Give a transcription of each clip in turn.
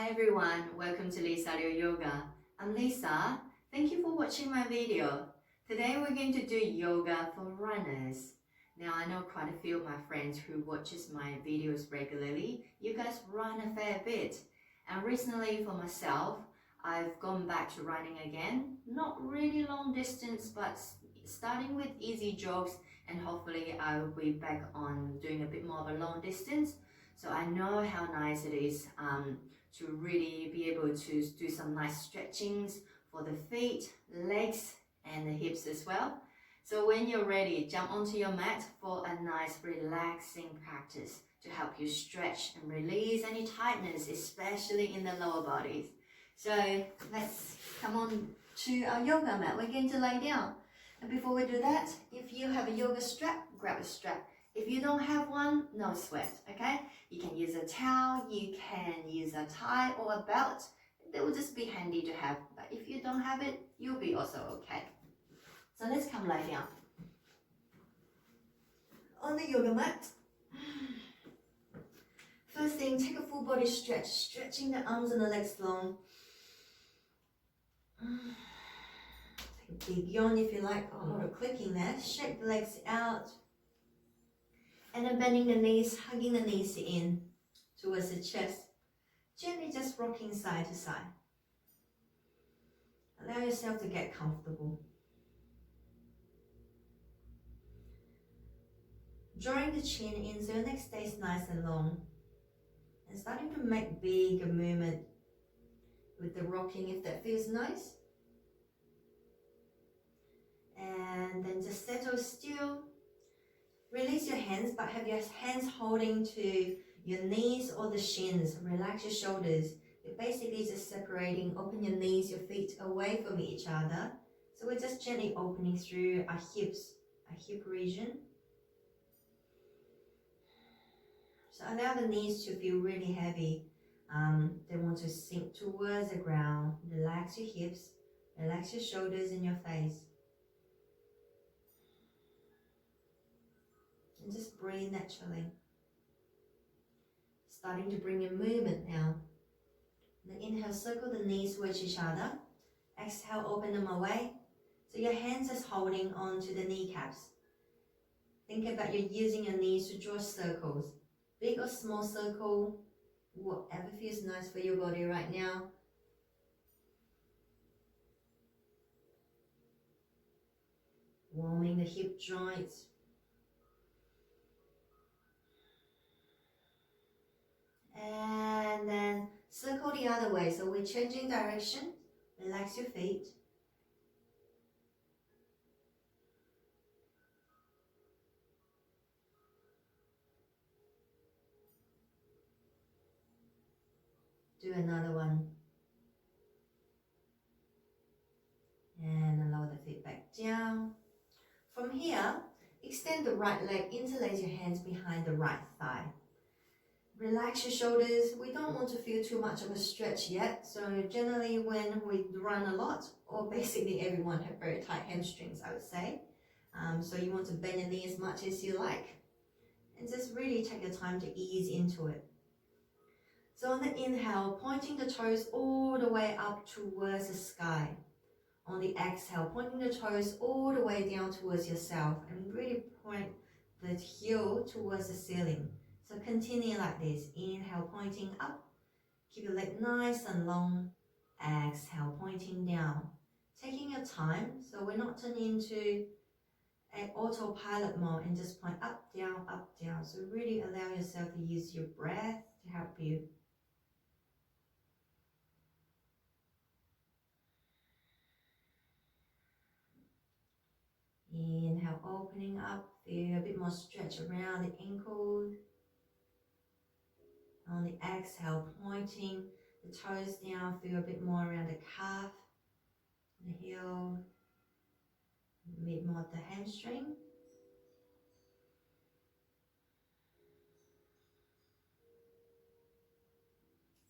Hi everyone, welcome to Lisa Yoga. I'm Lisa. Thank you for watching my video. Today we're going to do yoga for runners. Now I know quite a few of my friends who watches my videos regularly. You guys run a fair bit. And recently for myself, I've gone back to running again. Not really long distance, but starting with easy jogs, and hopefully I will be back on doing a bit more of a long distance. So I know how nice it is to really be able to do some nice stretchings for the feet, legs, and the hips as well. So when you're ready, jump onto your mat for a nice relaxing practice to help you stretch and release any tightness, especially in the lower bodies. So let's come on to our yoga mat. We're going to lay down. And before we do that, if you have a yoga strap, grab a strap. If you don't have one, no sweat, okay? You can use a towel, you can use a tie or a belt. They will just be handy to have. But if you don't have it, you'll be also okay. So let's come lie down. On the yoga mat. First thing, take a full body stretch, stretching the arms and the legs long. Take a big yawn if you like, a lot of clicking there. Shake the legs out. And then bending the knees, hugging the knees in towards the chest. Gently just rocking side to side. Allow yourself to get comfortable. Drawing the chin in so your neck stays nice and long. And starting to make big movement with the rocking if that feels nice. And then just settle still. Release your hands, but have your hands holding to your knees or the shins. Relax your shoulders. You're basically just separating, open your knees, your feet away from each other. So we're just gently opening through our hips, our hip region. So allow the knees to feel really heavy. They want to sink towards the ground. Relax your hips, relax your shoulders and your face. And just breathe naturally. Starting to bring your movement now. And inhale, circle the knees towards each other. Exhale, open them away. So your hands is holding on to the kneecaps. Think about you using your knees to draw circles. Big or small circle, whatever feels nice for your body right now. Warming the hip joints. And then circle the other way. So we're changing direction. Relax your feet. Do another one. And allow the feet back down. From here, extend the right leg, interlace your hands behind the right thigh. Relax your shoulders. We don't want to feel too much of a stretch yet. So generally when we run a lot, or basically everyone have very tight hamstrings, I would say. So you want to bend your knee as much as you like. And just really take your time to ease into it. So on the inhale, pointing the toes all the way up towards the sky. On the exhale, pointing the toes all the way down towards yourself and really point the heel towards the ceiling. So continue like this. Inhale, pointing up. Keep your leg nice and long. Exhale, pointing down. Taking your time, so we're not turning into an autopilot mode and just point up, down, up, down. So really allow yourself to use your breath to help you. Inhale, opening up. Feel a bit more stretch around the ankles. On the exhale, pointing the toes down, feel a bit more around the calf, the heel, a bit more of the hamstring.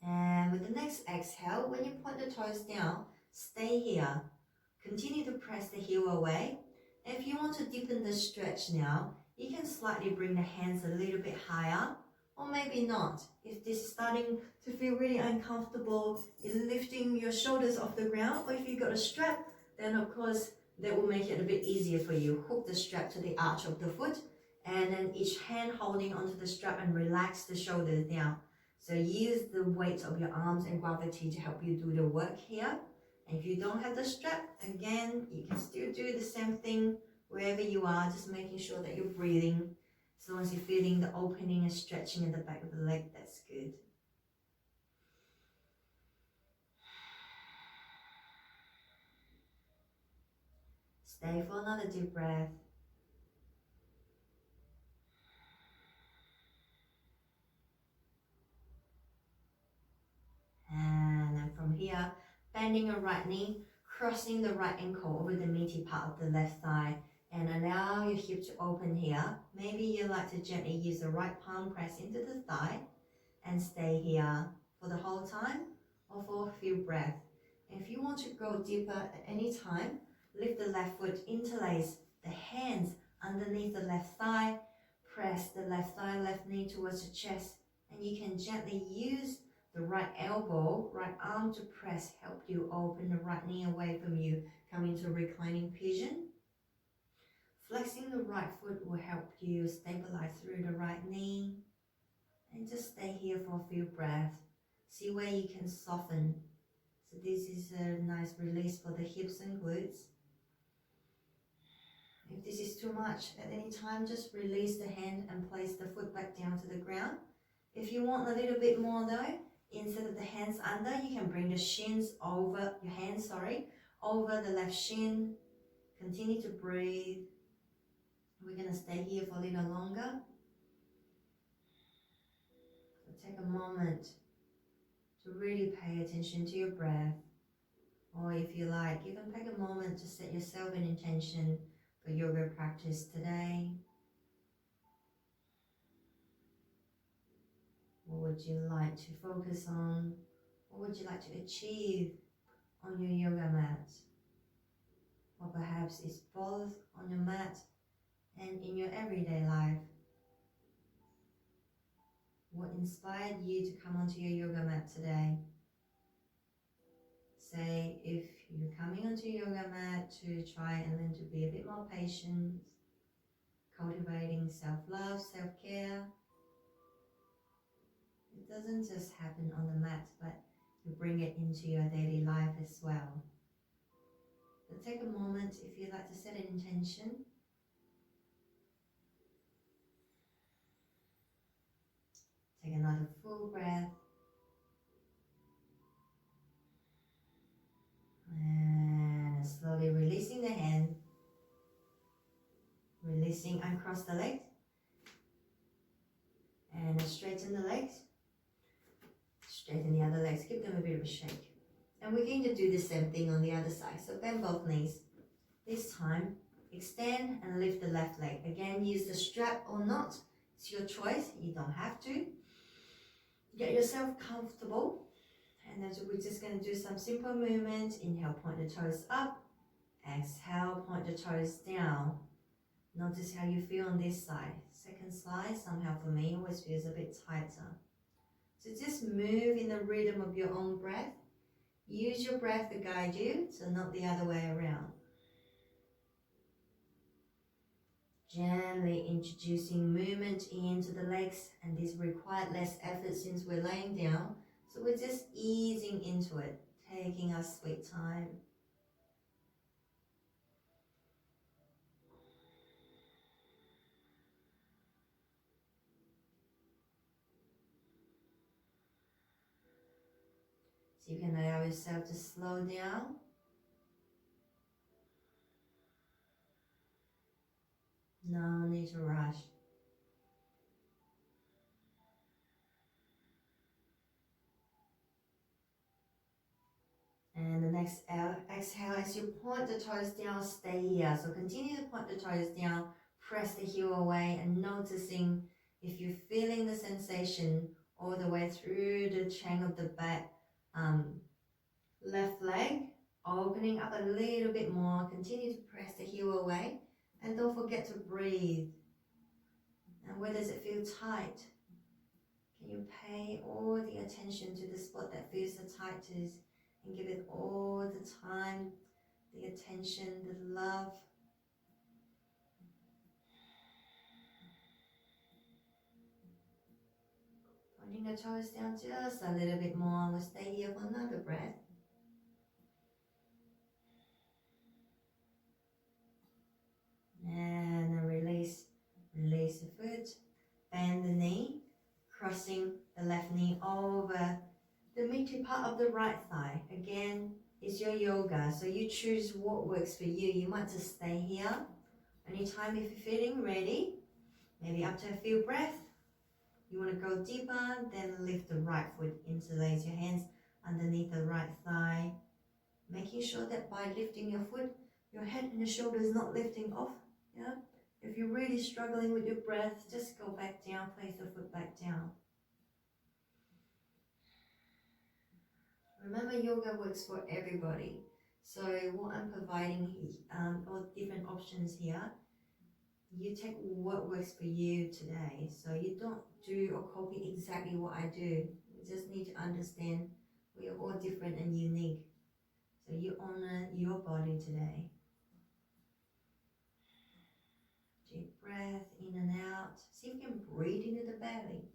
And with the next exhale, when you point the toes down, stay here. Continue to press the heel away. And if you want to deepen the stretch now, you can slightly bring the hands a little bit higher, or maybe not. If this is starting to feel really uncomfortable in lifting your shoulders off the ground, or if you've got a strap, then of course that will make it a bit easier for you. Hook the strap to the arch of the foot, and then each hand holding onto the strap and relax the shoulders down. So use the weight of your arms and gravity to help you do the work here. And if you don't have the strap, again, you can still do the same thing wherever you are, just making sure that you're breathing. As long as you're feeling the opening and stretching in the back of the leg, that's good. Stay for another deep breath. And then from here, bending your right knee, crossing the right ankle over the meaty part of the left thigh, and allow your hip to open here. Maybe you like to gently use the right palm press into the thigh and stay here for the whole time or for a few breaths. And if you want to go deeper at any time, lift the left foot, interlace the hands underneath the left thigh, press the left thigh, left knee towards the chest, and you can gently use the right elbow, right arm to press, help you open the right knee away from you, come into reclining pigeon. Flexing the right foot will help you stabilize through the right knee. And just stay here for a few breaths. See where you can soften. So this is a nice release for the hips and glutes. If this is too much at any time, just release the hand and place the foot back down to the ground. If you want a little bit more though, instead of the hands under, you can bring the shins over, your hands, over the left shin. Continue to breathe. We're going to stay here for a little longer. So take a moment to really pay attention to your breath. Or if you like, even take a moment to set yourself an intention for yoga practice today. What would you like to focus on? What would you like to achieve on your yoga mat? Or perhaps it's both on your mat and in your everyday life. What inspired you to come onto your yoga mat today? Say if you're coming onto your yoga mat to try and learn to be a bit more patient, cultivating self-love, self-care. It doesn't just happen on the mat, but you bring it into your daily life as well. But take a moment if you'd like to set an intention. Take another full breath. And slowly releasing the hand. Releasing, uncross the legs. And straighten the legs. Straighten the other legs. Give them a bit of a shake. And we're going to do the same thing on the other side. So bend both knees. This time, extend and lift the left leg. Again, use the strap or not. It's your choice. You don't have to. Get yourself comfortable. And then we're just going to do some simple movements. Inhale, point the toes up. Exhale, point the toes down. Notice how you feel on this side. Second side, somehow for me, always feels a bit tighter. So just move in the rhythm of your own breath. Use your breath to guide you, so not the other way around. Gently introducing movement into the legs, and this required less effort since we're laying down. So we're just easing into it, taking our sweet time. So you can allow yourself to slow down. No need to rush. And the next exhale, as you point the toes down, stay here. So continue to point the toes down, press the heel away, and noticing if you're feeling the sensation all the way through the chain of the back, left leg, opening up a little bit more. Continue to press the heel away, and don't forget to breathe. And where does it feel tight? Can you pay all the attention to the spot that feels the tightest and give it all the time, the attention, the love. Pointing the toes down just a little bit more. We'll stay here for another breath. And then release the foot, bend the knee, crossing the left knee over the meaty part of the right thigh. Again, it's your yoga, so you choose what works for you. You might just stay here. Anytime if you're feeling ready, maybe after a few breaths, you want to go deeper, then lift the right foot, interlace your hands underneath the right thigh, making sure that by lifting your foot, your head and your shoulder is not lifting off. Yeah. If you're really struggling with your breath, just go back down, place the foot back down. Remember, yoga works for everybody. So what I'm providing, all different options here, you take what works for you today. So you don't do or copy exactly what I do. You just need to understand we're all different and unique. So you honor your body today. Deep breath in and out. See if you can breathe into the belly.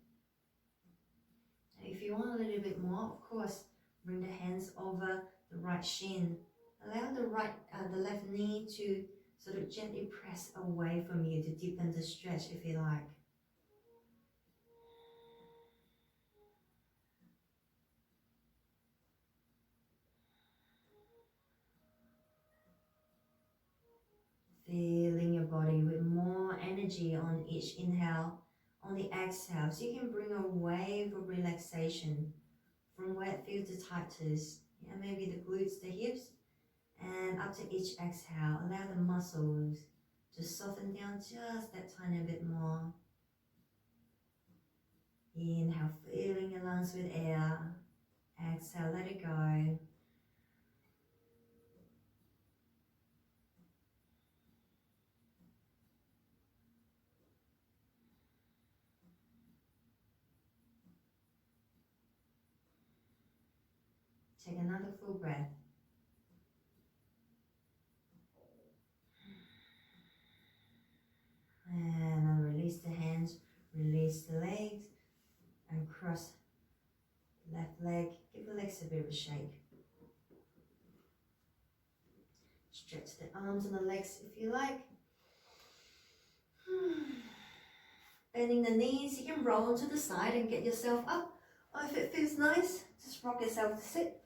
And if you want a little bit more, of course, bring the hands over the right shin. Allow the left knee to sort of gently press away from you to deepen the stretch if you like. Feeling your body with more energy on each inhale, on the exhale, so you can bring a wave of relaxation from where it feels the tightest. Yeah, maybe the glutes, the hips, and up to each exhale, allow the muscles to soften down just that tiny bit more. Inhale, filling your lungs with air. Exhale, let it go. Take another full breath. And then release the hands, release the legs, and cross the left leg. Give the legs a bit of a shake. Stretch the arms and the legs if you like. Bending the knees, you can roll to the side and get yourself up. Or if it feels nice, just rock yourself to sit.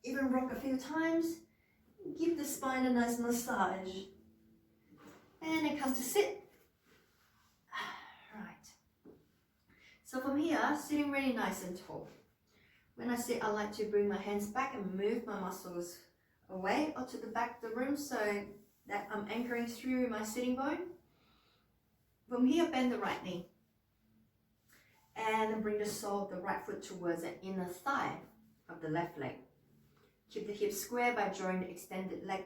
Even rock a few times. Give the spine a nice massage. And it comes to sit. Right. So from here, sitting really nice and tall. When I sit, I like to bring my hands back and move my muscles away or to the back of the room so that I'm anchoring through my sitting bone. From here, bend the right knee. And bring the sole of the right foot towards the inner thigh of the left leg. Keep the hips square by drawing the extended leg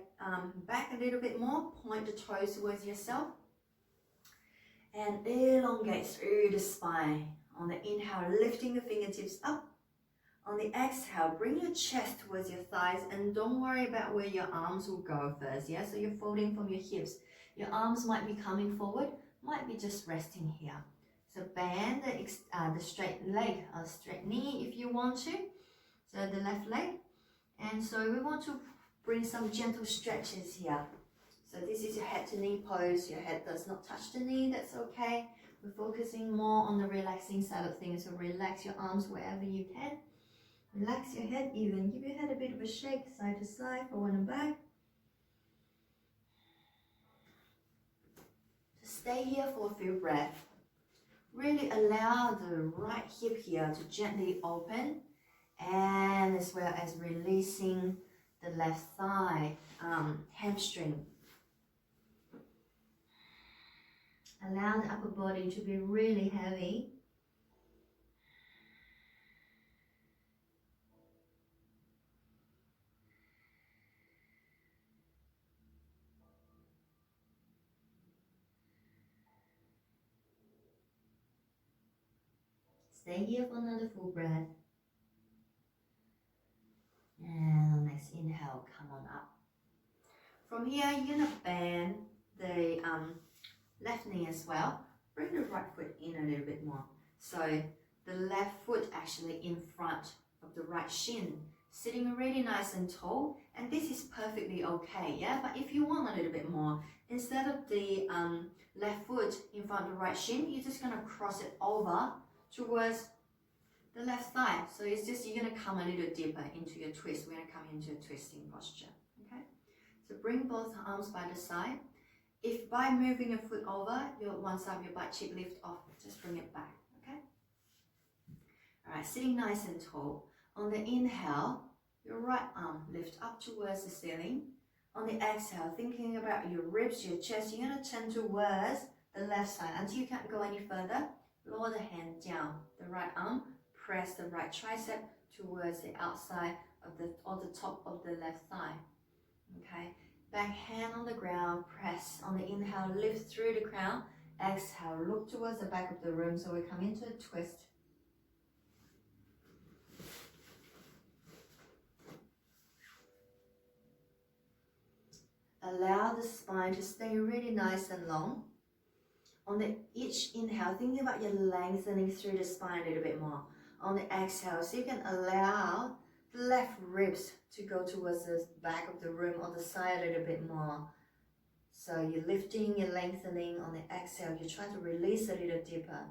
back a little bit more. Point the toes towards yourself. And elongate through the spine. On the inhale, lifting the fingertips up. On the exhale, bring your chest towards your thighs and don't worry about where your arms will go first. Yeah, so you're folding from your hips. Your arms might be coming forward, might be just resting here. So bend the straight leg or straight knee if you want to. So the left leg. And so we want to bring some gentle stretches here. So this is your head to knee pose. Your head does not touch the knee, that's okay. We're focusing more on the relaxing side of things. So relax your arms wherever you can. Relax your head even. Give your head a bit of a shake side to side, forward and back. Just stay here for a few breaths. Really allow the right hip here to gently open, and as well as releasing the left thigh, hamstring. Allow the upper body to be really heavy. Stay here for another full breath. And next inhale, come on up. From here, you're gonna bend the left knee as well. Bring the right foot in a little bit more. So the left foot actually in front of the right shin, sitting really nice and tall. And this is perfectly okay, yeah? But if you want a little bit more, instead of the left foot in front of the right shin, you're just gonna cross it over towards the left thigh. So it's just, you're gonna come a little deeper into your twist. We're gonna come into a twisting posture, okay? So bring both arms by the side. If by moving your foot over, your one side of your butt cheek lift off, just bring it back, okay? All right, sitting nice and tall. On the inhale, your right arm lift up towards the ceiling. On the exhale, thinking about your ribs, your chest, you're gonna turn towards the left side until you can't go any further. Lower the hand down, the right arm, press the right tricep towards the outside of the top of the left thigh. Okay, back hand on the ground, press. On the inhale, lift through the crown. Exhale, look towards the back of the room. So we come into a twist. Allow the spine to stay really nice and long. On the each inhale, thinking about your lengthening through the spine a little bit more. On the exhale, so you can allow the left ribs to go towards the back of the room or the side a little bit more. So you're lifting, you're lengthening. On the exhale, you're trying to release a little deeper.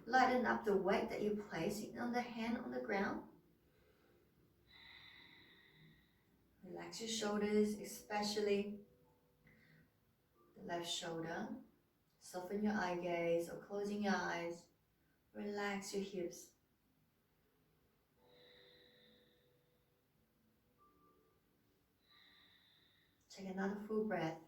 Lighten up the weight that you're placing on the hand on the ground. Relax your shoulders, especially the left shoulder. Soften your eye gaze or closing your eyes. Relax your hips. Take another full breath.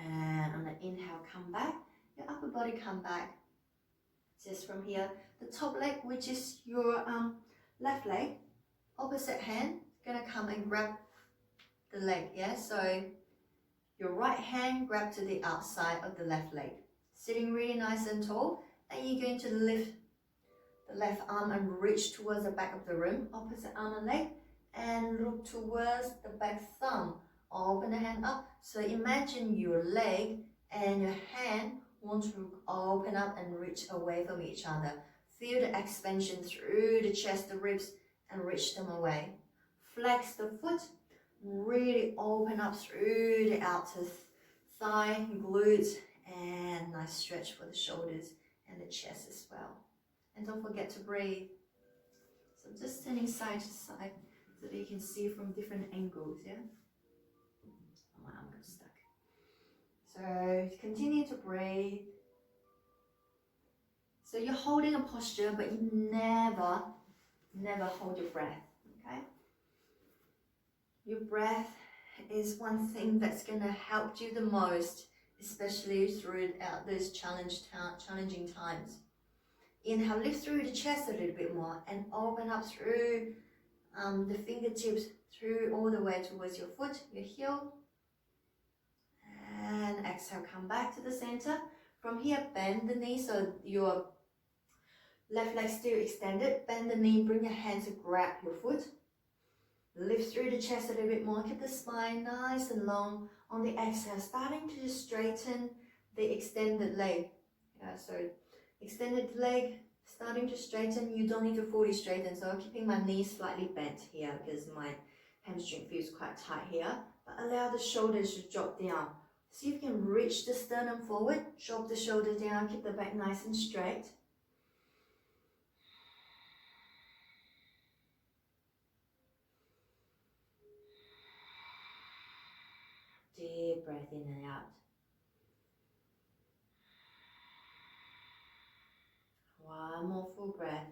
And on the inhale, come back. Your upper body come back. Just from here, the top leg, which is your left leg, opposite hand, gonna come and grab the leg, yeah? So your right hand grab to the outside of the left leg. Sitting really nice and tall, and you're going to lift the left arm and reach towards the back of the room, opposite arm and leg, and look towards the back thumb. Open the hand up. So imagine your leg and your hand want to open up and reach away from each other. Feel the expansion through the chest, the ribs, and reach them away. Flex the foot, really open up through the outer thigh, glutes, and nice stretch for the shoulders and the chest as well. And don't forget to breathe. So just turning side to side so that you can see from different angles, yeah? Oh, my arm got stuck. So continue to breathe. So you're holding a posture, but you never hold your breath, okay? Your breath is one thing that's gonna help you the most, especially throughout those challenging times. Inhale, lift through the chest a little bit more and open up through the fingertips, through all the way towards your foot, your heel. And exhale, come back to the center. From here, bend the knee so your left leg still extended. Bend the knee, bring your hands to grab your foot. Lift through the chest a little bit more. Keep the spine nice and long. On the exhale, starting to straighten the extended leg. Yeah, so extended leg, starting to straighten. You don't need to fully straighten. So I'm keeping my knee slightly bent here because my hamstring feels quite tight here. But allow the shoulders to drop down. See if you can reach the sternum forward. Drop the shoulder down. Keep the back nice and straight. Deep breath in and out. One more full breath.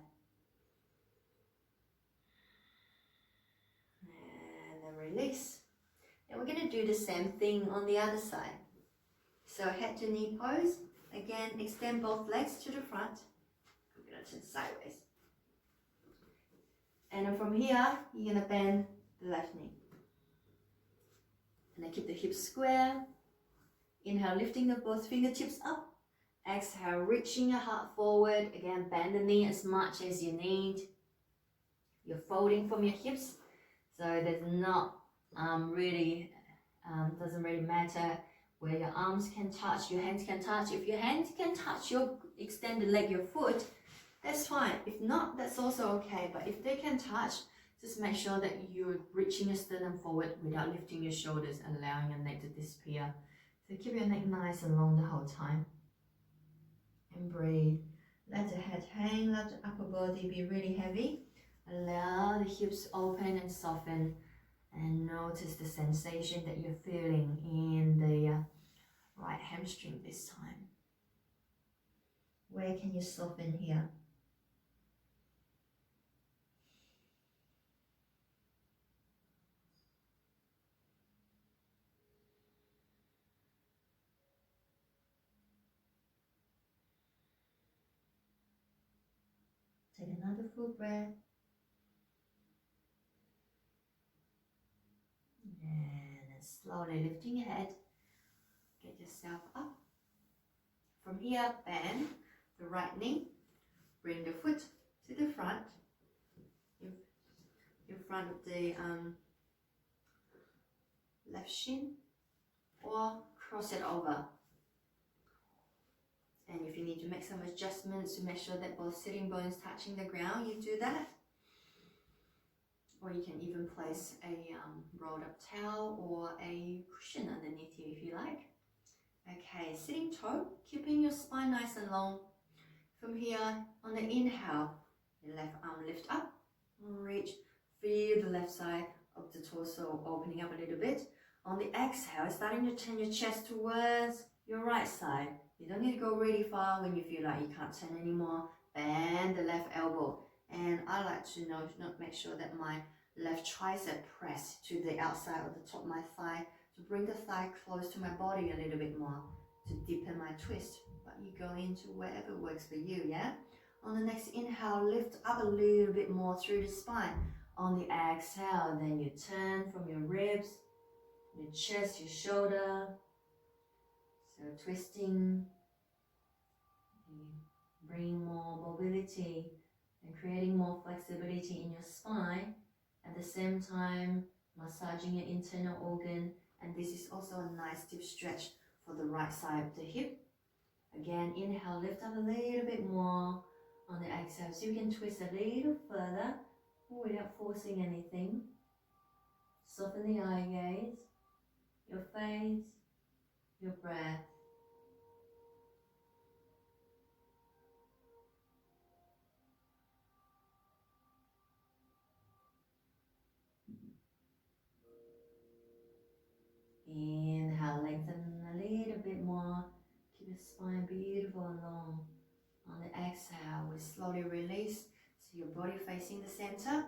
And then release. And we're going to do the same thing on the other side. So head to knee pose. Again, extend both legs to the front. I'm going to turn sideways. And then from here, you're going to bend the left knee. And then keep the hips square. Inhale, lifting the both fingertips up. Exhale, reaching your heart forward. Again, bend the knee as much as you need. You're folding from your hips, so there's not really, doesn't really matter where your arms can touch, your hands can touch. If your hands can touch your extended leg, your foot, that's fine. If not, that's also okay. But if they can touch, just make sure that you're reaching your sternum forward without lifting your shoulders and allowing your neck to disappear. So keep your neck nice and long the whole time. And breathe. Let the head hang, let the upper body be really heavy. Allow the hips open and soften. And notice the sensation that you're feeling in the right hamstring this time. Where can you soften here? Take another full breath. And then slowly lifting your head. Get yourself up. From here, bend the right knee. Bring the foot to the front. In front of the left shin. Or cross it over. And if you need to make some adjustments to make sure that both sitting bones touching the ground, you do that. Or you can even place a rolled up towel or a cushion underneath you if you like. Okay, sitting tall, keeping your spine nice and long. From here, on the inhale, your left arm lift up, reach, feel the left side of the torso opening up a little bit. On the exhale, starting to turn your chest towards your right side. You don't need to go really far when you feel like you can't turn anymore. Bend the left elbow. And I like to make sure that my left tricep press to the outside of the top of my thigh to bring the thigh close to my body a little bit more, to deepen my twist. But you go into wherever works for you, yeah? On the next inhale, lift up a little bit more through the spine. On the exhale, then you turn from your ribs, your chest, your shoulder. So twisting, bringing more mobility and creating more flexibility in your spine. At the same time, massaging your internal organ. And this is also a nice deep stretch for the right side of the hip. Again, inhale, lift up a little bit more. On the exhale, so you can twist a little further without forcing anything. Soften the eye gaze, your face, your breath. Inhale, lengthen a little bit more. Keep your spine beautiful and long. On the exhale, we slowly release. So your body facing the center.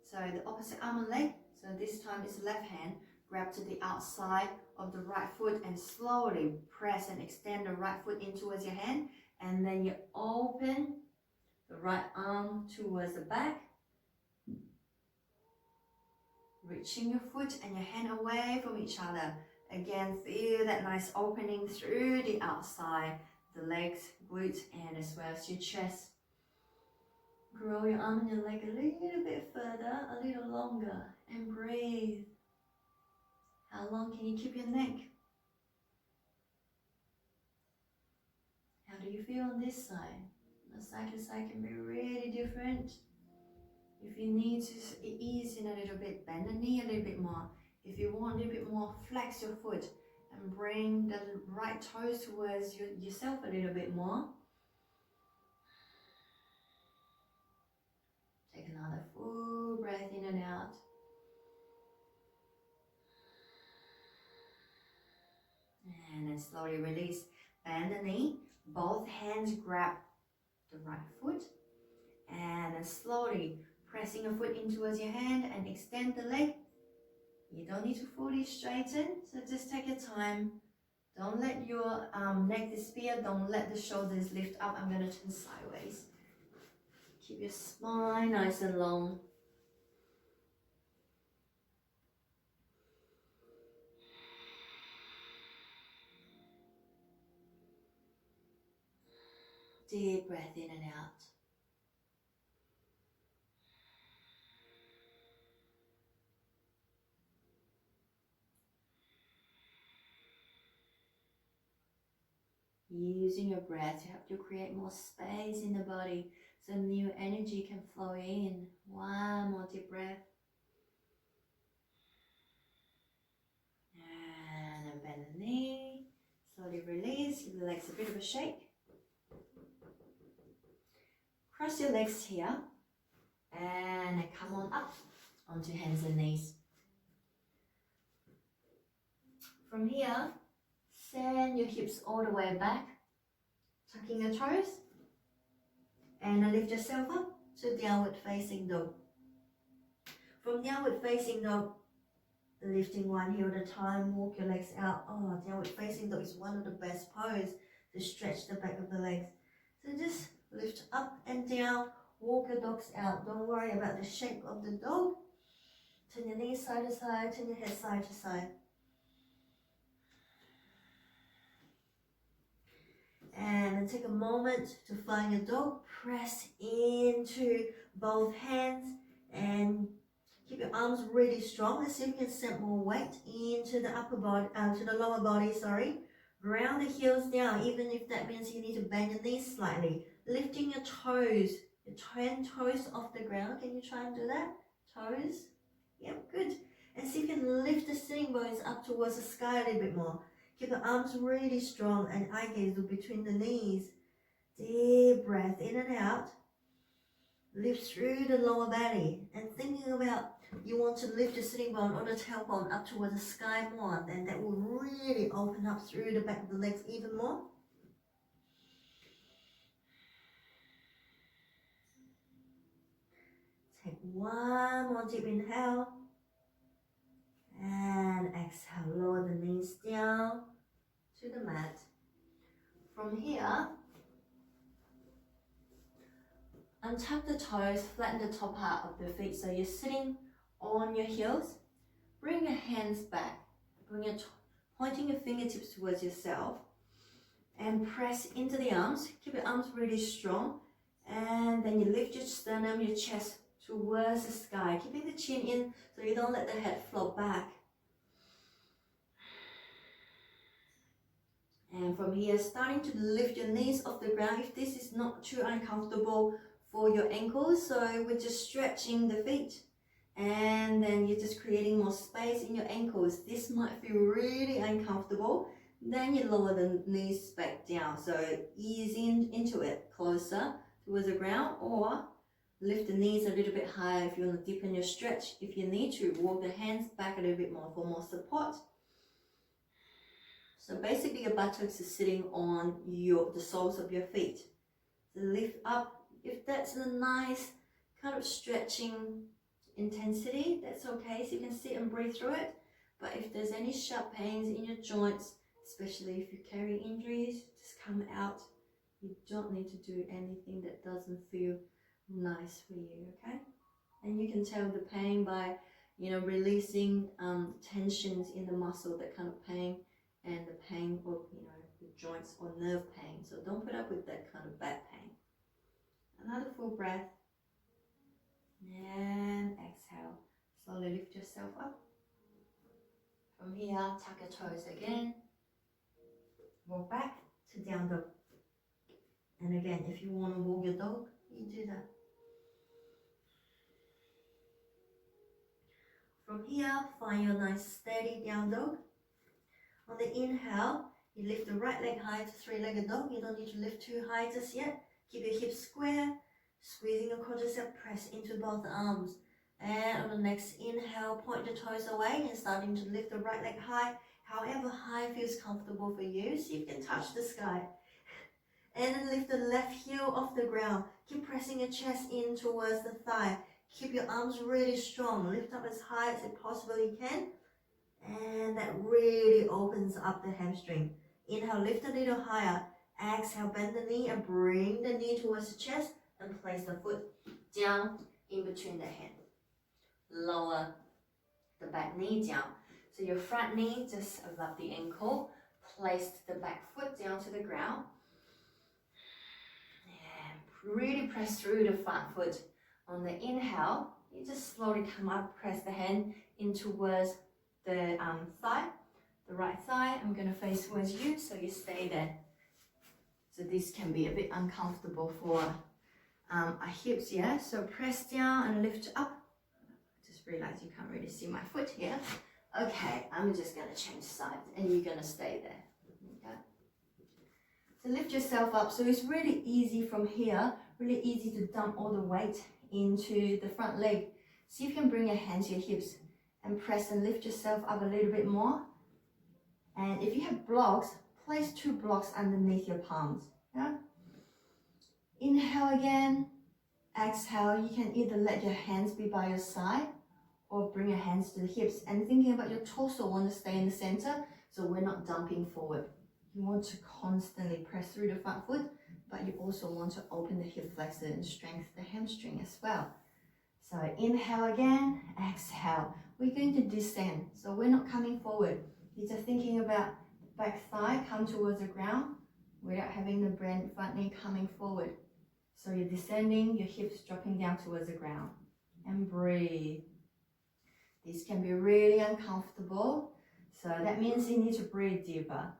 So the opposite arm and leg. So this time it's left hand. Grab to the outside of the right foot and slowly press and extend the right foot in towards your hand. And then you open the right arm towards the back. Reaching your foot and your hand away from each other. Again, feel that nice opening through the outside, the legs, glutes, and as well as your chest. Grow your arm and your leg a little bit further, a little longer, and breathe. How long can you keep your neck? How do you feel on this side? The side to side can be really different. If you need to ease in a little bit, bend the knee a little bit more. If you want a little bit more, flex your foot and bring the right toes towards yourself a little bit more. Take another full breath in and out. And then slowly release. Bend the knee. Both hands grab the right foot. And then slowly pressing your foot in towards your hand and extend the leg. You don't need to fully straighten, so just take your time. Don't let your neck disappear. Don't let the shoulders lift up. I'm going to turn sideways. Keep your spine nice and long. deep breath in and out. Using your breath to help you create more space in the body so new energy can flow in. One more deep breath. And bend the knee. Slowly release. Give the legs a bit of a shake. Cross your legs here. And come on up onto hands and knees. From here, send your hips all the way back, tucking your toes, and lift yourself up to downward facing dog. From downward facing dog, lifting one heel at a time, walk your legs out. Oh, downward facing dog is one of the best poses to stretch the back of the legs. So just lift up and down, walk your dogs out. Don't worry about the shape of the dog. Turn your knees side to side, turn your head side to side. And then take a moment to find your dog. Press into both hands and keep your arms really strong. Let's see if you can send more weight into the upper body, to the lower body. Round the heels down, even if that means you need to bend your knees slightly. Lifting your toes, your 10 toes off the ground. Can you try and do that? Toes. Yep, good. And see if you can lift the sitting bones up towards the sky a little bit more. Keep the arms really strong and eye gaze between the knees. Deep breath in and out. Lift through the lower belly. And thinking about you want to lift the sitting bone or the tailbone up towards the sky more, then that will really open up through the back of the legs even more. Take one more deep inhale. And exhale, lower the knees down to the mat. From here, untuck the toes, flatten the top part of the feet so you're sitting on your heels. Bring your hands back, pointing your fingertips towards yourself and press into the arms. Keep your arms really strong, and then you lift your sternum, your chest towards the sky, keeping the chin in so you don't let the head float back. And from here, starting to lift your knees off the ground if this is not too uncomfortable for your ankles. So we're just stretching the feet, and then you're just creating more space in your ankles. This might feel really uncomfortable. Then you lower the knees back down. So ease into it, closer towards the ground, or lift the knees a little bit higher if you want to deepen your stretch. If you need to, walk the hands back a little bit more for more support. So basically your buttocks is sitting on the soles of your feet. So lift up. If that's a nice kind of stretching intensity, that's okay. So you can sit and breathe through it. But if there's any sharp pains in your joints, especially if you carry injuries, just come out. You don't need to do anything that doesn't feel nice for you, okay? And you can tell the pain by, releasing tensions in the muscle, that kind of pain, and the pain of, the joints or nerve pain. So don't put up with that kind of back pain. Another full breath. And exhale. Slowly lift yourself up. From here, tuck your toes again. Walk back to down dog. And again, if you want to walk your dog, you do that. From here, find your nice steady down dog. On the inhale, you lift the right leg high to three-legged dog. You don't need to lift too high just yet. Keep your hips square, squeezing your quadricep, press into both arms. And on the next inhale, point the toes away and starting to lift the right leg high. However high feels comfortable for you, so you can touch the sky. And then lift the left heel off the ground. Keep pressing your chest in towards the thigh. Keep your arms really strong. Lift up as high as you possibly can. And that really opens up the hamstring. Inhale, lift a little higher. Exhale, bend the knee and bring the knee towards the chest and place the foot down in between the hand. Lower the back knee down. So your front knee just above the ankle. Place the back foot down to the ground. really press through the front foot. On the inhale, you just slowly come up, press the hand in towards the thigh, the right thigh. I'm going to face towards you, so you stay there. So this can be a bit uncomfortable for our hips, yeah? So press down and lift up. Just realize you can't really see my foot here. Okay, I'm just going to change sides and you're going to stay there. Okay. So lift yourself up. So it's really easy from here, really easy to dump all the weight into the front leg. See if you can bring your hands to your hips and press and lift yourself up a little bit more. And if you have blocks, place 2 blocks underneath your palms. Yeah? Inhale again. Exhale. You can either let your hands be by your side or bring your hands to the hips. And thinking about your torso, want to stay in the center, so we're not dumping forward. You want to constantly press through the front foot, but you also want to open the hip flexor and strengthen the hamstring as well. So inhale again, exhale. We're going to descend, so we're not coming forward. You're just thinking about the back thigh come towards the ground without having the front knee coming forward. So you're descending, your hips dropping down towards the ground. And breathe. This can be really uncomfortable, so that means you need to breathe deeper.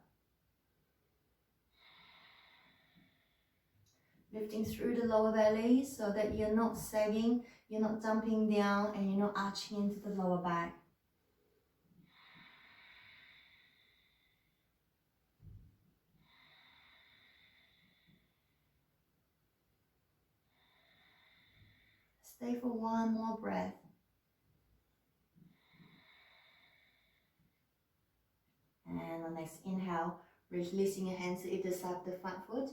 Lifting through the lower belly so that you're not sagging, you're not dumping down, and you're not arching into the lower back. Stay for one more breath. And on the next inhale, releasing your hands to either side of the front foot.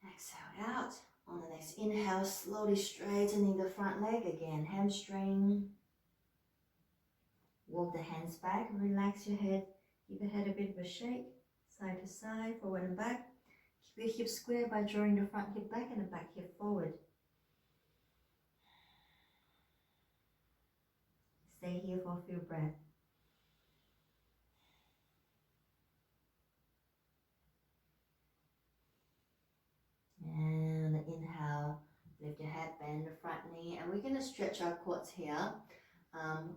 Exhale out. On the next inhale, slowly straightening the front leg again, hamstring. Walk the hands back, relax your head, give your head a bit of a shake, side to side, forward and back. Keep your hips square by drawing the front hip back and the back hip forward. Stay here for a few breaths. And inhale, lift your head, bend the front knee, and we're going to stretch our quads here.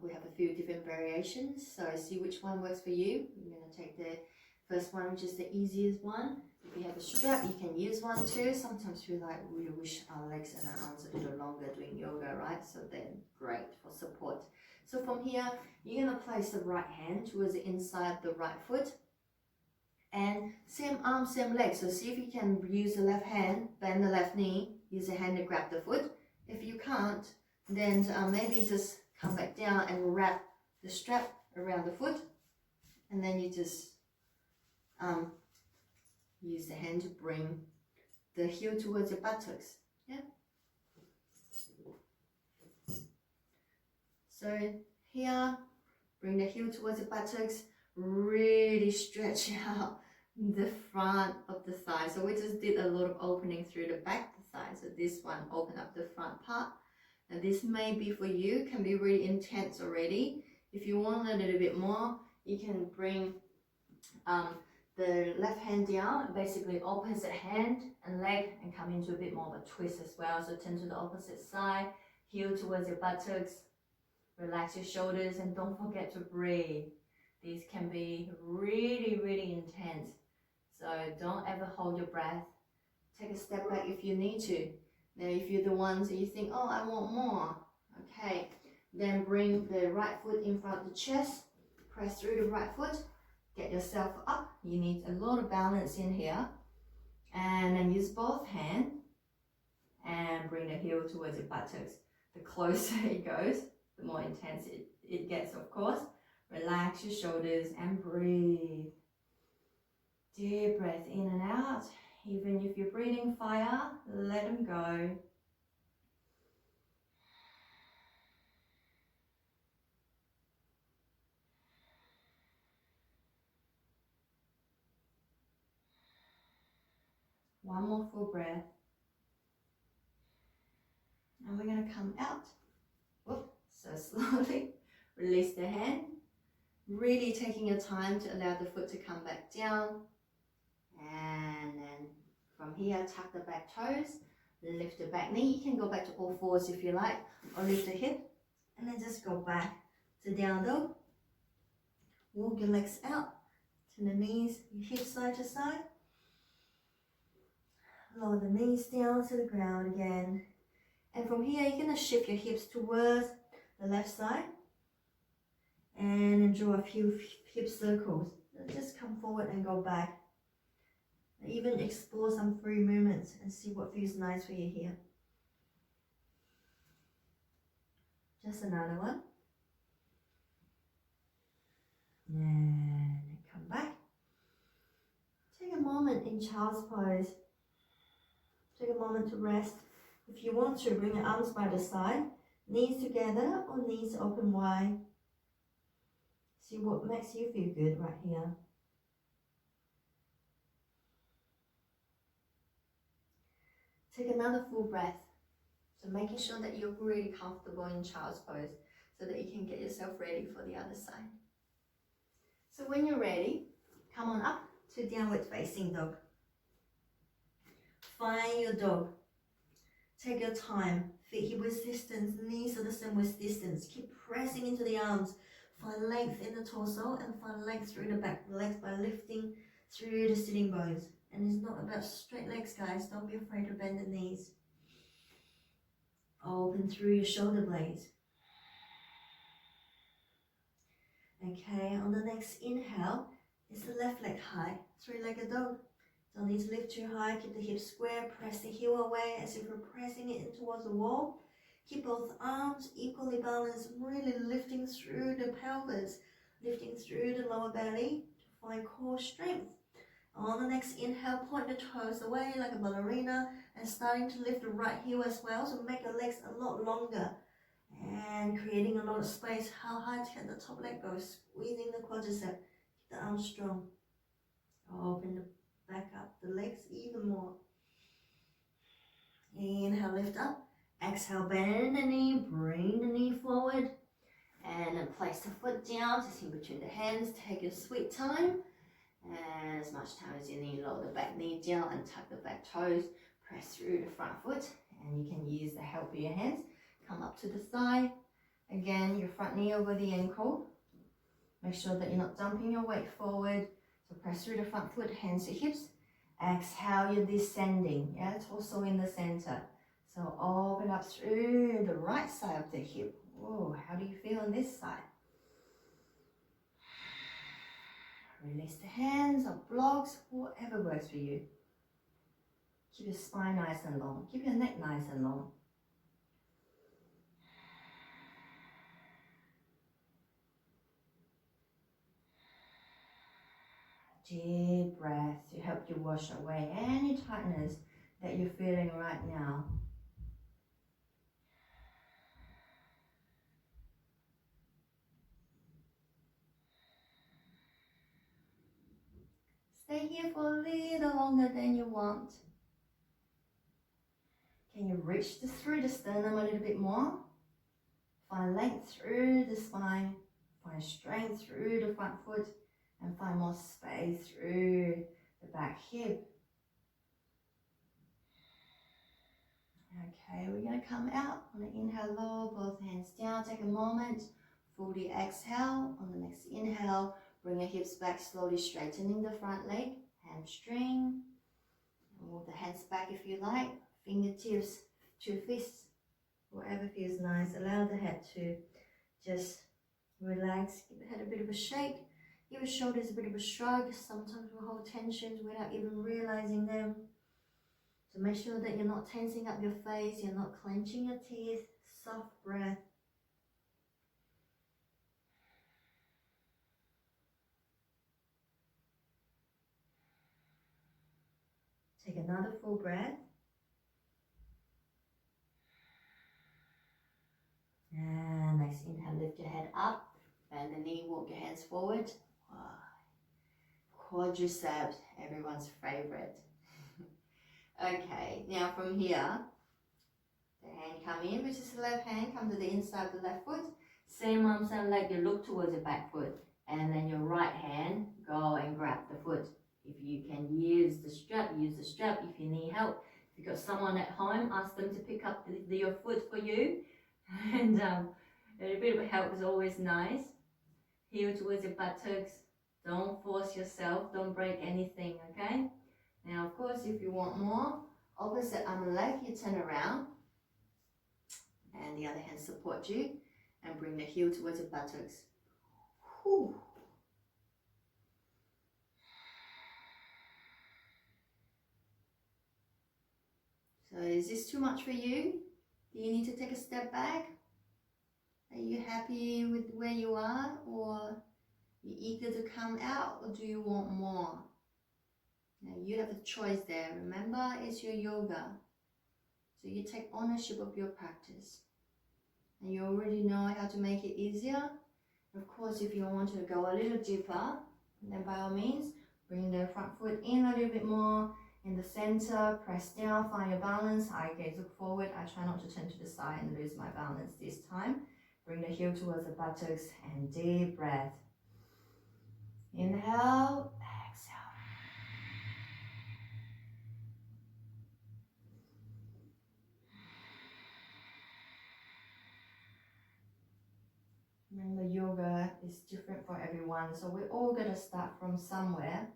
We have a few different variations, so see which one works for you. We're going to take the first one, which is the easiest one. If you have a strap, you can use one too. Sometimes we wish our legs and our arms a little longer doing yoga, right? So they're great for support. So from here, you're going to place the right hand towards the inside the right foot. And same arm, same leg. So see if you can use the left hand, bend the left knee, use the hand to grab the foot. If you can't, then maybe just come back down and wrap the strap around the foot. And then you just use the hand to bring the heel towards your buttocks. Yeah. So here, bring the heel towards the buttocks. Really stretch out the front of the thigh. So we just did a lot of opening through the back of the thigh. So this one, open up the front part. Now this may be for you, can be really intense already. If you want a little bit more, you can bring the left hand down, basically opposite hand and leg, and come into a bit more of a twist as well. So turn to the opposite side, heel towards your buttocks, relax your shoulders, and don't forget to breathe. These can be really, really intense. So don't ever hold your breath. Take a step back if you need to. Now if you're the ones that you think, oh, I want more. Okay, then bring the right foot in front of the chest. Press through the right foot. Get yourself up. You need a lot of balance in here. And then use both hands. And bring the heel towards your buttocks. The closer it goes, the more intense it gets, of course. Relax your shoulders and breathe. Deep breath in and out. Even if you're breathing fire, let them go. One more full breath. And we're going to come out. Whoop. So slowly release the hand. Really taking your time to allow the foot to come back down. And then From here, tuck the back toes, lift the back knee. You can go back to all fours if you like, or lift the hip, and then just go back to down dog. Walk your legs out, turn the knees, your hips side to side. Lower the knees down to the ground again. And from here, you're going to shift your hips towards the left side and draw a few hip circles. Just come forward and go back. Even explore some free movements and see what feels nice for you here. Just another one. And come back. Take a moment in child's pose. Take a moment to rest. If you want to, bring your arms by the side, knees together or knees open wide. See what makes you feel good right here. Take another full breath. So making sure that you're really comfortable in child's pose so that you can get yourself ready for the other side. So when you're ready, come on up to downward facing dog. Find your dog. Take your time. Feet hip width distance, knees are the same width distance. Keep pressing into the arms. Find length in the torso and find length through the back legs by lifting through the sitting bones. And it's not about straight legs, guys. Don't be afraid to bend the knees. Open through your shoulder blades. Okay, on the next inhale, it's the left leg high, three-legged dog. Don't need to lift too high, keep the hips square, press the heel away as if you're pressing it in towards the wall. Keep both arms equally balanced, really lifting through the pelvis, lifting through the lower belly to find core strength. On the next inhale, point the toes away like a ballerina and starting to lift the right heel as well, so make your legs a lot longer and creating a lot of space. How high can the top leg go? Squeezing the quadricep, keep the arms strong. Open the back up the legs even more. Inhale, lift up. Exhale, bend the knee, bring the knee forward. And then place the foot down, just in between the hands. Take your sweet time. And as much time as you need, lower the back knee down and tuck the back toes. Press through the front foot. And you can use the help of your hands. Come up to the thigh. Again, your front knee over the ankle. Make sure that you're not dumping your weight forward. So press through the front foot, hands to hips. Exhale, you're descending. Yeah, torso in the center. So open up through the right side of the hip. Whoa, how do you feel on this side? Release the hands or blocks, whatever works for you. Keep your spine nice and long. Keep your neck nice and long. Deep breath to help you wash away any tightness that you're feeling right now. Stay here for a little longer than you want. Can you reach through the sternum a little bit more? Find length through the spine. Find strength through the front foot. And find more space through the back hip. Okay, we're going to come out. On the inhale, lower both hands down. Take a moment. Fully exhale. On the next inhale, bring your hips back, slowly straightening the front leg. Hamstring. And move the hands back if you like. Fingertips to fists. Whatever feels nice. Allow the head to just relax. Give the head a bit of a shake. Give your shoulders a bit of a shrug. Sometimes we hold tensions without even realizing them. So make sure that you're not tensing up your face, you're not clenching your teeth. Soft breath. Take another full breath. And next inhale, lift your head up. Bend the knee, walk your hands forward. Quadriceps, everyone's favorite. Okay, now from here, the hand come in, which is the left hand, come to the inside of the left foot. Same arm, same leg, you look towards the back foot. And then your right hand, go and grab the foot If you can use the strap, use the strap. If you need help, if you've got someone at home, ask them to pick up your foot for you. And a bit of help is always nice. Heel towards your buttocks. Don't force yourself. Don't break anything, okay? Now, of course, if you want more, opposite arm and leg, you turn around. And the other hand support you. And bring the heel towards your buttocks. Whew. So is this too much for you? Do you need to take a step back? Are you happy with where you are, or you eager to come out, or do you want more? Now you have a choice there. Remember, it's your yoga. So you take ownership of your practice. And you already know how to make it easier. Of course, if you want to go a little deeper, then by all means, bring the front foot in a little bit more. In the center, press down, find your balance. Eye gaze look forward. I try not to turn to the side and lose my balance this time. Bring the heel towards the buttocks and deep breath. Inhale, exhale. Remember, yoga is different for everyone, so we're all going to start from somewhere.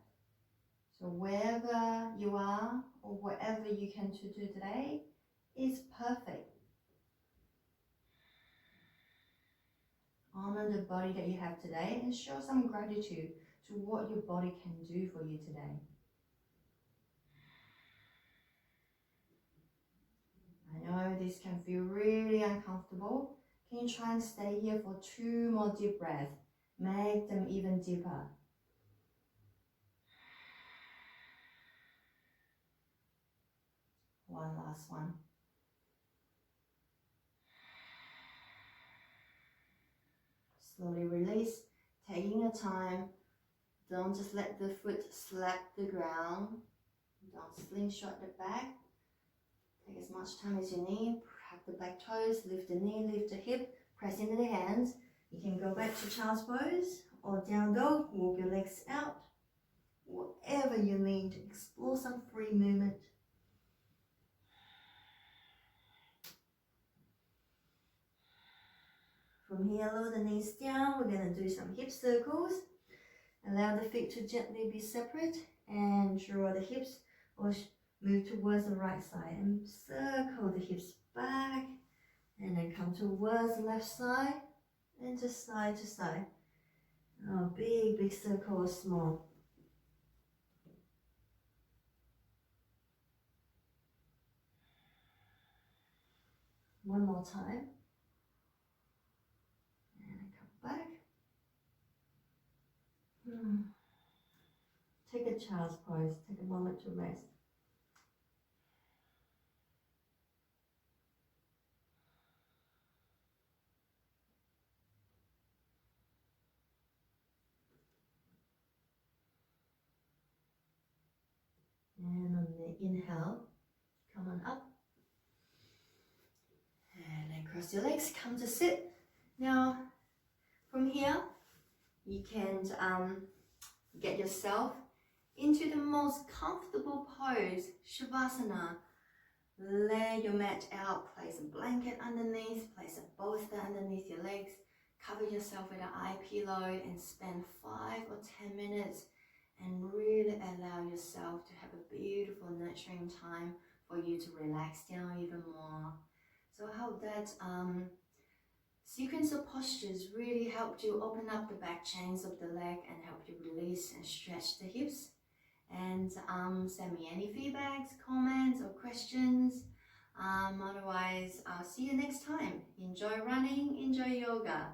So wherever you are or whatever you can do today is perfect. Honor the body that you have today and show some gratitude to what your body can do for you today. I know this can feel really uncomfortable. Can you try and stay here for 2 more deep breaths? Make them even deeper. One last one. Slowly release, taking your time. Don't just let the foot slap the ground. Don't slingshot the back. Take as much time as you need. Hug the back toes, lift the knee, lift the hip, press into the hands. You can go back to child's pose or down dog, walk your legs out. Whatever you need to explore some free movement. From here, lower the knees down. We're going to do some hip circles. Allow the feet to gently be separate and draw the hips or move towards the right side and circle the hips back and then come towards the left side and just side to side. Oh, big circle or small. One more time. Back. Take a child's pose. Take a moment to rest. And on the inhale, come on up. And then cross your legs, come to sit. Now, from here, you can get yourself into the most comfortable pose, Shavasana. Lay your mat out, place a blanket underneath, place a bolster underneath your legs, cover yourself with an eye pillow and spend 5 or 10 minutes and really allow yourself to have a beautiful nurturing time for you to relax down even more. So I hope that sequence of postures really helped you open up the back chains of the leg and help you release and stretch the hips. And send me any feedbacks, comments or questions. Otherwise, I'll see you next time. Enjoy running, enjoy yoga.